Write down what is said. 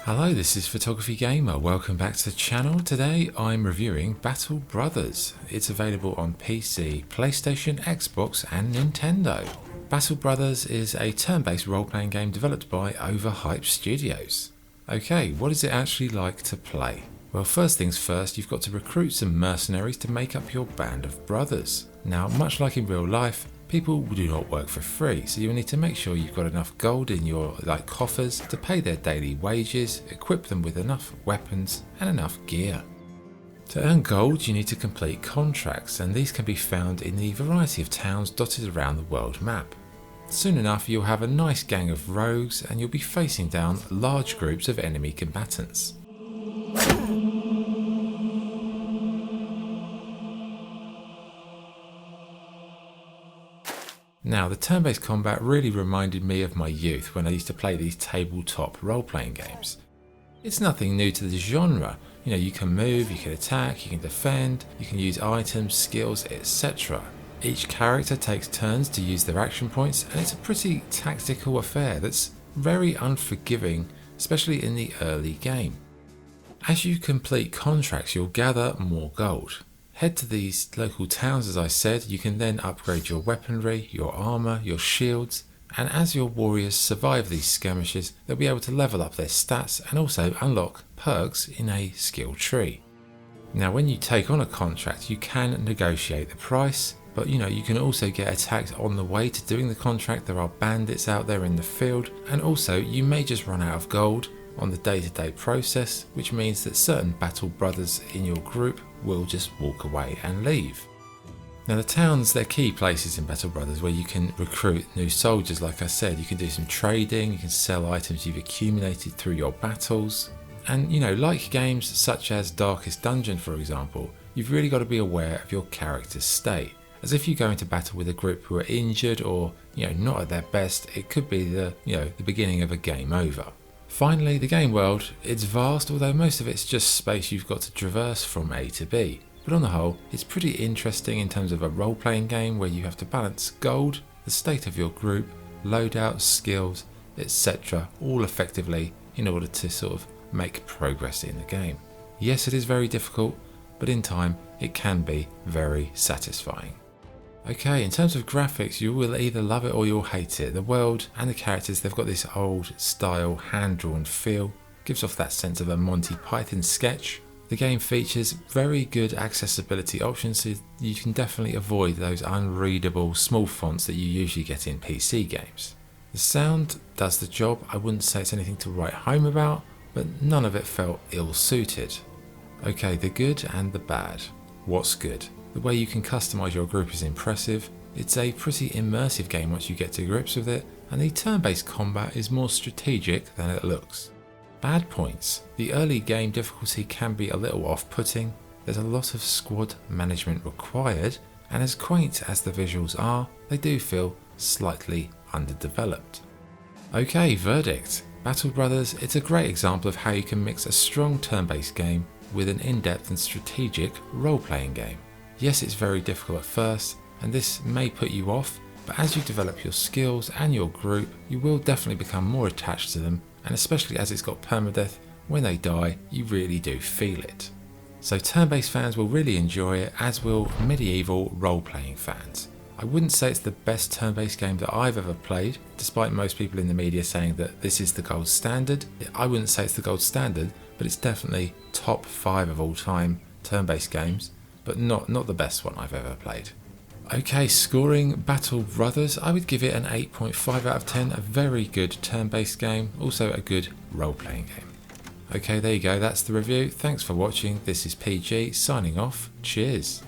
Hello, this is Photography Gamer. Welcome back to the channel. Today I'm reviewing Battle Brothers. It's available on PC, PlayStation, Xbox and Nintendo. Battle Brothers is a turn-based role-playing game developed by Overhyped Studios. Okay, what is it actually like to play? Well, first things first, you've got to recruit some mercenaries to make up your band of brothers. Now, much like in real life, people do not work for free, so you'll need to make sure you've got enough gold in your coffers to pay their daily wages, equip them with enough weapons and enough gear. To earn gold, you need to complete contracts, and these can be found in the variety of towns dotted around the world map. Soon enough, you'll have a nice gang of rogues and you'll be facing down large groups of enemy combatants. Now, the turn-based combat really reminded me of my youth when I used to play these tabletop role-playing games. It's nothing new to the genre. You can move, you can attack, you can defend, you can use items, skills, etc. Each character takes turns to use their action points, and it's a pretty tactical affair that's very unforgiving, especially in the early game. As you complete contracts, you'll gather more gold. Head to these local towns, as I said. You can then upgrade your weaponry, your armour, your shields, and as your warriors survive these skirmishes, they'll be able to level up their stats and also unlock perks in a skill tree. Now, when you take on a contract, you can negotiate the price, but you can also get attacked on the way to doing the contract. There are bandits out there in the field, and also you may just run out of gold on the day-to-day process, which means that certain battle brothers in your group will just walk away and leave. Now, the towns, they're key places in Battle Brothers where you can recruit new soldiers. Like I said, you can do some trading, you can sell items you've accumulated through your battles. And like games such as Darkest Dungeon, for example, you've really got to be aware of your character's state. As if you go into battle with a group who are injured or not at their best, it could be the beginning of a game over. Finally, the game world, it's vast, although most of it's just space you've got to traverse from A to B. But on the whole, it's pretty interesting in terms of a role-playing game where you have to balance gold, the state of your group, loadouts, skills, etc. all effectively in order to sort of make progress in the game. Yes, it is very difficult, but in time it can be very satisfying. Okay, in terms of graphics, you will either love it or you'll hate it. The world and the characters, they've got this old style, hand-drawn feel. Gives off that sense of a Monty Python sketch. The game features very good accessibility options, so you can definitely avoid those unreadable small fonts that you usually get in PC games. The sound does the job. I wouldn't say it's anything to write home about, but none of it felt ill-suited. Okay, the good and the bad. What's good? The way you can customise your group is impressive. It's a pretty immersive game once you get to grips with it, and the turn-based combat is more strategic than it looks. Bad points. The early game difficulty can be a little off-putting. There's a lot of squad management required, and as quaint as the visuals are, they do feel slightly underdeveloped. Okay, verdict. Battle Brothers, it's a great example of how you can mix a strong turn-based game with an in-depth and strategic role-playing game. Yes, it's very difficult at first, and this may put you off, but as you develop your skills and your group, you will definitely become more attached to them, and especially as it's got permadeath, when they die, you really do feel it. So turn-based fans will really enjoy it, as will medieval role-playing fans. I wouldn't say it's the best turn-based game that I've ever played, despite most people in the media saying that this is the gold standard. I wouldn't say it's the gold standard, but it's definitely top 5 of all time turn-based games, but not the best one I've ever played. Okay, scoring Battle Brothers, I would give it an 8.5 out of 10, a very good turn-based game, also a good role-playing game. Okay, there you go, that's the review. Thanks for watching. This is PG signing off. Cheers.